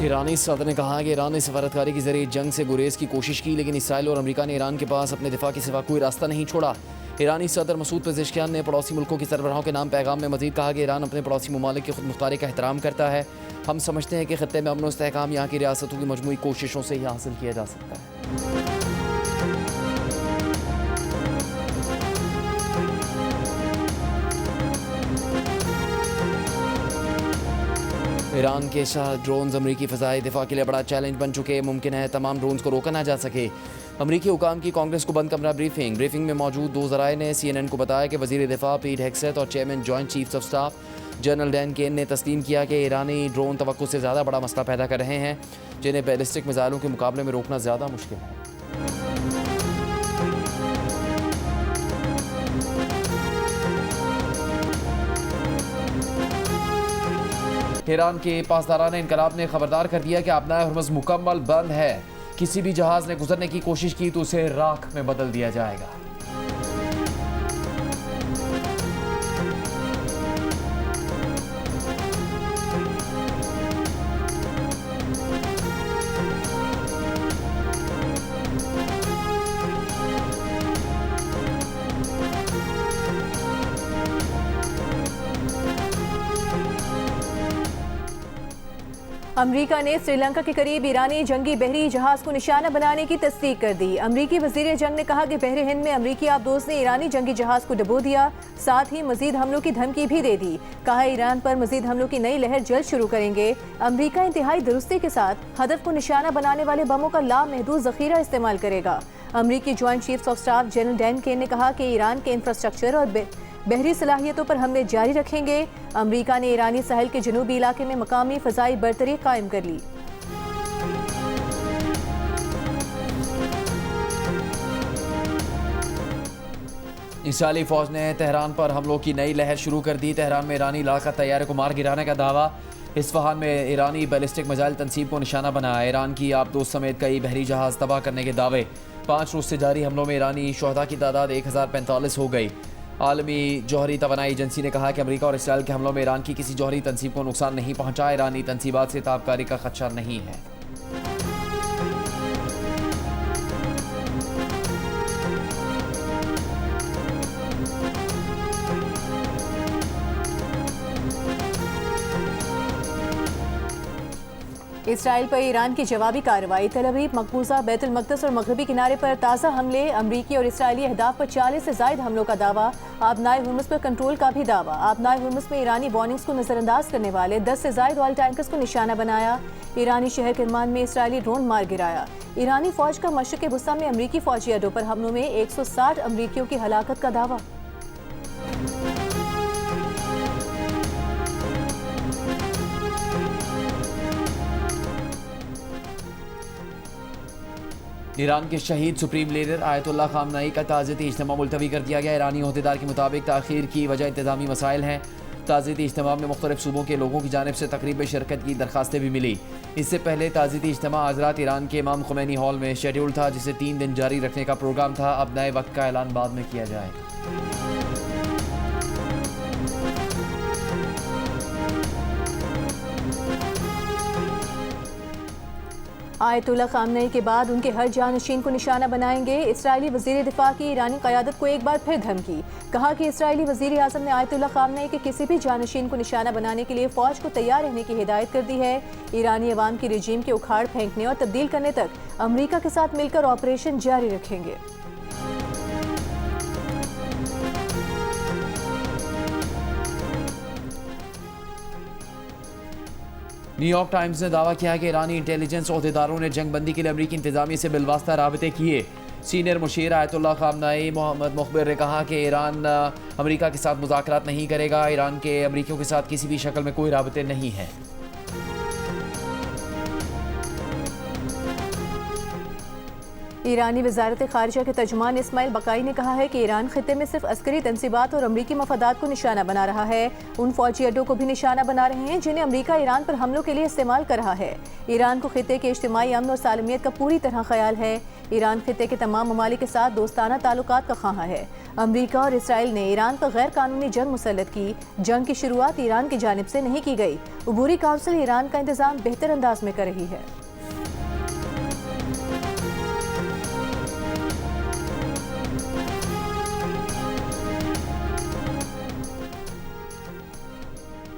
ईरानी सदर ने कहा कि ईरान ने सफारतकारी के जरिए जंग से गुरेज की कोशिश की, लेकिन इसराइल और अमेरिका ने ईरान के पास अपने दिफा के सिवा कोई रास्ता नहीं छोड़ा। ईरानी सदर मसूद पेज़ेश्कियान ने पड़ोसी मुल्कों के सरबराहों के नाम पैगाम में मजीद कहा कि ईरान अपने पड़ोसी ममालिक की खुद मुख्तारी का एहतराम करता है। हम समझते हैं कि खत्ते में अमन और इस्तेहकाम यहाँ की रियासतों की मजमूई कोशिशों से ही हासिल किया जा सकता है। ईरान के शाह ड्रोन्स अमरीकी फ़ज़ाई दिफा के लिए बड़ा चैलेंज बन चुके। मुमकिन है तमाम ड्रोन्स को रोका ना जा सके। अमरीकी हुकाम की कांग्रेस को बंद कमरा ब्रीफिंग में मौजूद दो ज़राए ने CNN को बताया कि वज़ीर दिफा पीट हेग्सेथ और chairman joint chiefs of staff general Dan Caine ने तस्लीम किया कि ईरानी ड्रोन तवक्कुल से ज़्यादा बड़ा मसला पैदा कर रहे हैं, जिन्हें बैलिस्टिक मिसाइलों के मुकाबले में रोकना ज़्यादा मुश्किल है। ईरान के पासदारान इनकलाब ने खबरदार कर दिया कि अपना हुर्मुज़ मुकम्मल बंद है। किसी भी जहाज ने गुजरने की कोशिश की तो उसे राख में बदल दिया जाएगा। अमरीका ने श्रीलंका के करीब ईरानी जंगी बहरी जहाज को निशाना बनाने की तस्दीक कर दी। अमरीकी वजीर जंग ने कहा कि बहरे हिंद में अमरीकी आबदोज ने ईरानी जंगी जहाज को डुबो दिया, साथ ही मजीद हमलों की धमकी भी दे दी। कहा ईरान पर मजीद हमलों की नई लहर जल्द शुरू करेंगे। अमरीका इंतहाई दुरुस्ती के साथ हदफ को निशाना बनाने वाले बमों का लामहदूद जखीरा इस्तेमाल करेगा। अमरीकी joint chiefs of staff general Dan Caine ने कहा कि ईरान के इंफ्रास्ट्रक्चर और बहरी सलाहियतों पर हमले जारी रखेंगे। अमरीका ने ईरानी साहिल के जनूबी इलाके में मकामी फ़ज़ाई बरतरी कायम कर ली। इसराइली फौज ने तेहरान पर हमलों की नई लहर शुरू कर दी। तेहरान में ईरानी इलाका तैयारे को मार गिराने का दावा। इस्फहान में ईरानी बैलिस्टिक मिसाइल तनसीब को निशाना बनाया। ईरान की आबदोज समेत कई बहरी जहाज तबाह करने के दावे। 5 रोज से जारी हमलों में ईरानी शोहदा की तादाद 1045 हो गई। आलमी जौहरी तवानाई एजेंसी ने कहा कि अमेरिका और इसराइल के हमलों में ईरान की किसी जौहरी तनसीब को नुकसान नहीं पहुंचा। ईरानी तनसीबात से ताबकारी का खदशा नहीं है। इसराइल पर ईरान की जवाबी कार्रवाई। तल अवीव, मकबूजा, बैतुल मक़दस और मगरबी किनारे पर ताज़ा हमले। अमरीकी और इसराइली अहदाफ पर 40 से ज़ायद हमलों का दावा। आबनाए हुर्मुज़ पर कंट्रोल का भी दावा। आबनाए हुर्मुज़ में ईरानी वार्निंग्स को नज़रअंदाज करने वाले 10 से ज़ायद ऑयल टैंकर्स को निशाना बनाया। ईरानी शहर किरमान में इसराइली ड्रोन मार गिराया। ईरानी फौज का मशरिक़ वुस्ता में अमरीकी फौजी अड्डों पर हमलों में 160 अमरीकियों की हलाकत का दावा। ईरान के शहीद सुप्रीम लीडर आयतुल्लाह खामनाई का ताज़ियती इज्तिमा मुलतवी कर दिया गया। ईरानी ओहदेदार के मुताबिक ताख़ीर की वजह इंतज़ामी मसाइल हैं। ताज़ियती इज्तिमा में मुख्तलिफ सूबों के लोगों की जानिब से तकरीब में शिरकत की दरखास्तें भी मिली। इससे पहले ताज़ियती इज्तिमा आज रात ईरान के इमाम खुमैनी हॉल में शेड्यूल था, जिसे 3 दिन जारी रखने का प्रोग्राम था। अब नए वक्त का ऐलान बाद में किया जाएगा। आयतुल्लाह खामनेई के बाद उनके हर जानशीन को निशाना बनाएंगे। इसराइली वज़ीर दिफा की ईरानी क़यादत को एक बार फिर धमकी। कहा कि इसराइली वज़ीर आज़म ने आयतुल्लाह खामनेई के किसी भी जानशीन को निशाना बनाने के लिए फ़ौज को तैयार रहने की हिदायत कर दी है। ईरानी अवाम की रजीम के उखाड़ फेंकने और तब्दील करने तक अमरीका के साथ मिलकर ऑपरेशन जारी रखेंगे। न्यूयॉर्क टाइम्स ने दावा किया है कि ईरानी इंटेलिजेंस ओहदेदारों ने जंगबंदी के लिए अमरीकी इंतजामिया से बिलवास्ता राबते किए। सीनियर मुशीर आयतुल्लाह खामनाई मोहम्मद मुखबिर ने कहा कि ईरान अमरीका के साथ मुज़ाकरात नहीं करेगा। ईरान के अमरीकियों के साथ किसी भी शक्ल में कोई राबते नहीं हैं। ईरानी वजारत खारजा के तर्जुमान इस्माइल बकाई ने कहा है कि ईरान खित्ते में सिर्फ अस्करी तंसीबात और अमरीकी मफादात को निशाना बना रहा है। उन फौजी अड्डों को भी निशाना बना रहे हैं जिन्हें अमरीका ईरान पर हमलों के लिए इस्तेमाल कर रहा है। ईरान को खित्ते के इज्तिमाई अमन और सालमियत का पूरी तरह ख्याल है। ईरान खित्ते के तमाम ममालिक के साथ दोस्ताना ताल्लुकात का ख्वाह है। अमरीका और इसराइल ने ईरान पर गैर कानूनी जंग मुसल्लत की। जंग की शुरुआत ईरान की जानिब से नहीं की गई। उबूरी काउंसिल ईरान का इंतजाम बेहतर अंदाज में कर रही है।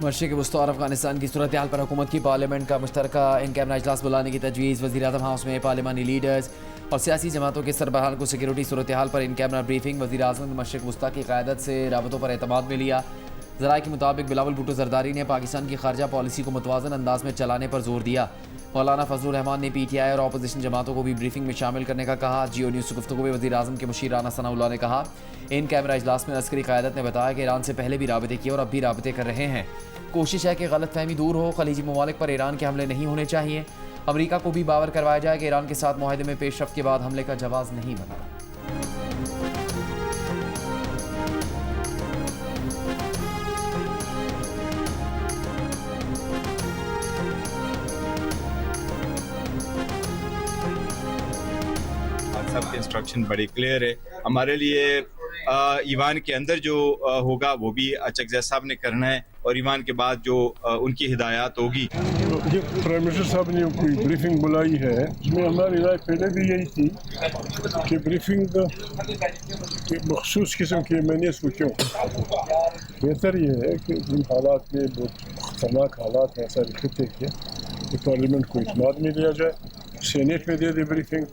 मशरिक़ वस्ती और अफगानिस्तान की सूरत हाल पर हुकूमत की पार्लियामेंट का मुश्तरका इन कैमरा इजलास बुलाने की तजवीज़। वज़ीर-ए-आज़म हाउस में पार्लिमानी लीडर्स और सियासी जमातों के सरबराहान को सिक्योरिटी सूरत हाल पर इन कैमरा ब्रीफिंग। वज़ीर-ए-आज़म ने मशरिक़ वस्ती की क़यादत से राबतों पर एतमाद में लिया। ज़राए के मुताबिक बिलावल भुट्टो ज़रदारी ने पाकिस्तान की खारजा पॉलिसी को मुतवाज़न अंदाज में चलाने पर जोर दिया। मौलाना फजलुर रहमान ने PTI और अपोजिशन जमातों को भी ब्रीफिंग में शामिल करने का कहा। जियो न्यूज़ से गुफ्तगू में वज़ीर-ए-आज़म के मुशीर राना सनाउल्लाह ने कहा, इन कैमरा इजलास में अस्करी क़यादत ने बताया कि ईरान से पहले भी राबते किए और अब भी राबते कर रहे हैं। कोशिश है कि गलतफहमी दूर हो। खलीजी ममालिक पर ईरान के हमले नहीं होने चाहिए। अमरीका को भी बावर करवाया जाए कि ईरान के साथ मुआहदे में पेशरफ्त के बाद हमले का जवाज़ नहीं बना। सबके इंस्ट्रक्शन बड़ी क्लियर है हमारे लिए। ईवान के अंदर जो होगा वो भी चकज़ई साहब ने करना है और ईवान के बाद जो उनकी हिदायत होगी। जो प्राइम मिनिस्टर साहब ने कोई ब्रीफिंग बुलाई है उसमें हमारी राय पहले भी यही थी कि ब्रीफिंग के मखसूस किस्म की मैंने इसको क्यों। बेहतर ये है कि इन हालात में बहुत खतरनाक हालात हैं सारे खिते के, पार्लियामेंट को इत्मीनान में लिया जाए, सीनेट में दे दे ब्रीफिंग।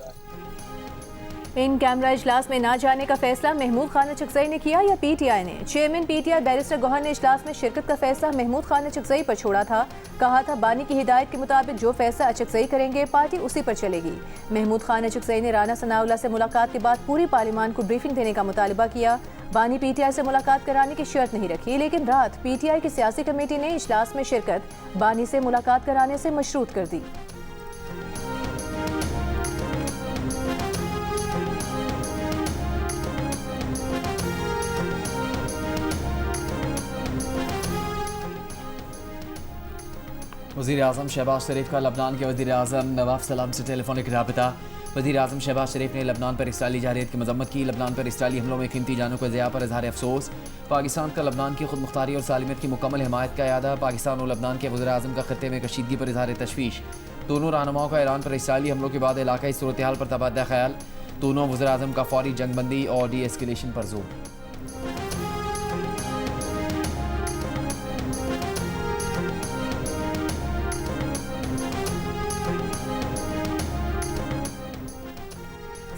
इन कैमरा इजलास में ना जाने का फैसला महमूद खान चकज़ई ने किया या PTI ने? चेयरमैन PTI बैरिस्टर गौहर ने इजलास में शिरकत का फैसला महमूद खान चकज़ई पर छोड़ा था। कहा था बानी की हिदायत के मुताबिक जो फैसला चकज़ई करेंगे पार्टी उसी पर चलेगी। महमूद खान चकज़ई ने राना सनाउल्लाह से मुलाकात के बाद पूरी पार्लियामान को ब्रीफिंग देने का मुतालबा किया। बानी PTI से मुलाकात कराने की शर्त नहीं रखी, लेकिन रात PTI की सियासी कमेटी ने इजलास में शिरकत बानी से मुलाकात कराने से मशरूत कर दी। वज़ीर-ए-आज़म शहबाज शरीफ का लबनान के वज़ीर-ए-आज़म नवाफ सलाम से टेलीफोनिक राबता। वज़ीर-ए-आज़म शहबाज शरीफ ने लबनान पर इसराइली जारहियत की मजम्मत की। लबनान पर इसराइली हमलों में कीमती जानों को ज़िया पर इज़हार अफसोस। पाकिस्तान का लबनान की खुद मुख्तारी और सालमियत की मुकम्मल हिमायत का यादा। पाकिस्तान और लबनान के वज़ीर-ए-आज़म का खत्ते में कशीदगी पर इज़हार तशवीश। दोनों रहनुमाओं का ईरान पर इसराइली हमलों के बाद इलाकाई सूरत हाल पर तबादला ख्याल। दोनों वज़ीर-ए-आज़म का फौरी जंगबंदी और डी-एस्केलेशन पर जोर।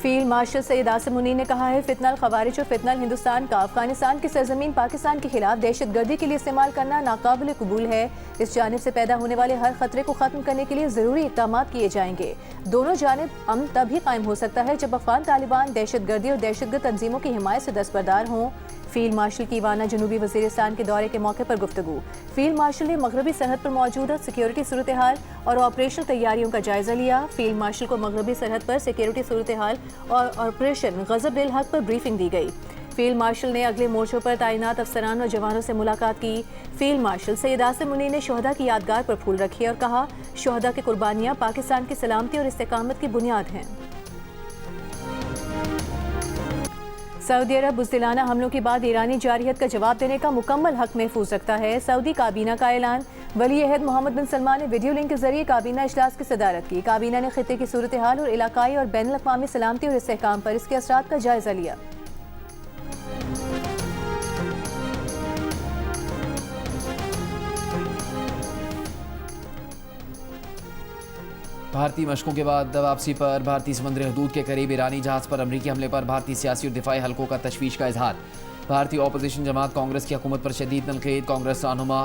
फील्ड मार्शल सैयद आसिम मुनीर ने कहा है फितनल खवारिज और फितनल हिंदुस्तान का अफगानिस्तान की सरजमीन पाकिस्तान के खिलाफ दहशतगर्दी के लिए इस्तेमाल करना नाकाबिल कबूल है। इस जानिब से पैदा होने वाले हर खतरे को खत्म करने के लिए ज़रूरी इक़दाम किए जाएंगे। दोनों जानिब अमन तभी कायम हो सकता है जब अफगान तालिबान दहशतगर्दी और दहशतगर्द तंजीमों की हिमायत से दस्तबरदार हों। फील्ड मार्शल की वाना जनूबी वज़ीरिस्तान के दौरे के मौके पर गुफ्तगू। फील्ड मार्शल ने मगरबी सरहद पर मौजूद सिक्योरिटी सूरत हाल और ऑपरेशनल तैयारियों का जायजा लिया। फील्ड मार्शल को मगरबी सरहद पर सिक्योरिटी सूरत हाल और ऑपरेशन गज़ब-ए हक पर ब्रीफिंग दी गई। फील्ड मार्शल ने अगले मोर्चों पर तैनात अफसरान और जवानों से मुलाकात की। फील्ड मार्शल सैयद आसिम मुनीर ने शोहदा की यादगार पर फूल रखे और कहा शोहदा की कुर्बानियाँ पाकिस्तान की सलामती और इस्तेकामत की बुनियाद हैं। सऊदी अरब बुज़दिलाना हमलों के बाद ईरानी जारहियत का जवाब देने का मुकम्मल हक महफूज रखता है। सऊदी काबीना का ऐलान। वली अहद मोहम्मद बिन सलमान ने वीडियो लिंक के जरिए काबीना इजलास की सदारत की। काबीना ने खित्ते की सूरत हाल और इलाकाई और बैनुल अक़वामी सलामती और इस्तेहकाम पर इसके असरात का जायजा लिया। भारतीय मशकों के बाद वापसी पर भारतीय समुद्री हदूद के करीब ईरानी जहाज़ पर अमरीकी हमले पर भारतीय सियासी और दिफाई हलकों का तशवीश का इजहार। भारतीय अपोजिशन जमात कांग्रेस की हुकूमत पर शदीद तनकीद। कांग्रेस रहनुमा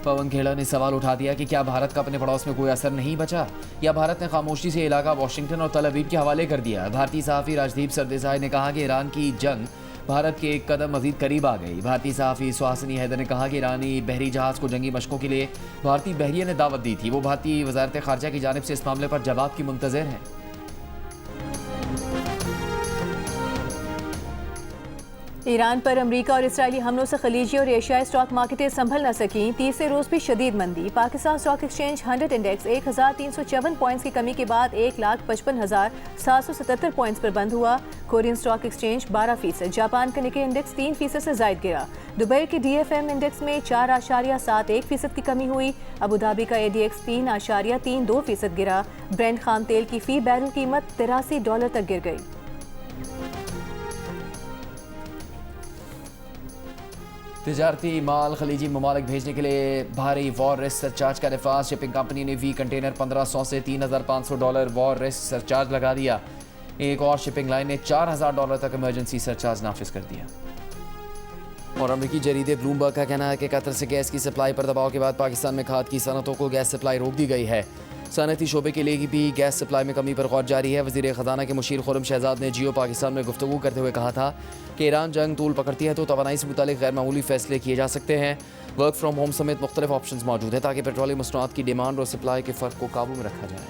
पवन खेड़ा ने सवाल उठा दिया कि क्या भारत का अपने पड़ोस में कोई असर नहीं बचा या भारत ने खामोशी से इलाका वाशिंगटन और तल अवीव के हवाले कर दिया। भारतीय सहाफ़ी राजदीप सरदेसाई ने कहा कि ईरान की जंग भारत के एक कदम मजीद करीब आ गई। भारतीय सहाफ़ी सुहासिनी हैदर ने कहा कि ईरानी बहरी जहाज़ को जंगी मशकों के लिए भारतीय बहरिया ने दावत दी थी। वो भारतीय वज़ारत ख़ारजा की जानिब से इस मामले पर जवाब की मुंतज़िर हैं। ईरान पर अमरीका और इसराइली हमलों से खलीजी और एशियाई स्टॉक मार्केटें संभल न सकीं। तीसरे रोज भी शदीद मंदी। Pakistan stock exchange 100 index 1354 points की कमी के बाद 1,55,777 पॉइंट्स पर बंद हुआ। Korean stock exchange 12%। जापान का निक्के इंडेक्स 3% से जायद गिरा। दुबई के DFM इंडेक्स में 4.71% की कमी हुई। अबू धाबी का ADX 3.32% गिरा। ब्रेंट खाम तेल की फी बैरल कीमत $83 तक गिर गई। तिजारती माल खलीजी ममालिक भेजने के लिए भारी वॉर रिस्क सरचार्ज का नफाज। शिपिंग कंपनी ने कंटेनर $1500 से $3,500 वॉर रिस्क सरचार्ज लगा दिया। एक और शिपिंग लाइन ने $4,000 तक इमरजेंसी सरचार्ज नाफिज कर दिया। और अमरीकी जरीदे ब्लूमबर्ग का कहना है कि कतर से गैस की सप्लाई पर दबाव के बाद पाकिस्तान में खाद की सनतों को गैस सप्लाई रोक दी गई है। सनती शोबे के लिए भी गैस सप्लाई में कमी पर गौर जारी है। वज़ीर ख़जाना के मुशीर खुर्रम शहजाद ने जियो पाकिस्तान में गुफ्तगू करते हुए कहा था कि ईरान जंग तूल पकड़ती है तो तवानाई से मुतालिक गैर मामूली फैसले किए जा सकते हैं। वर्क फ्राम होम समेत मुख्तलिफ ऑप्शन मौजूद हैं ताकि पेट्रोलियम मसनूआत की डिमांड और सप्लाई के फ़र्क को काबू में रखा जाए।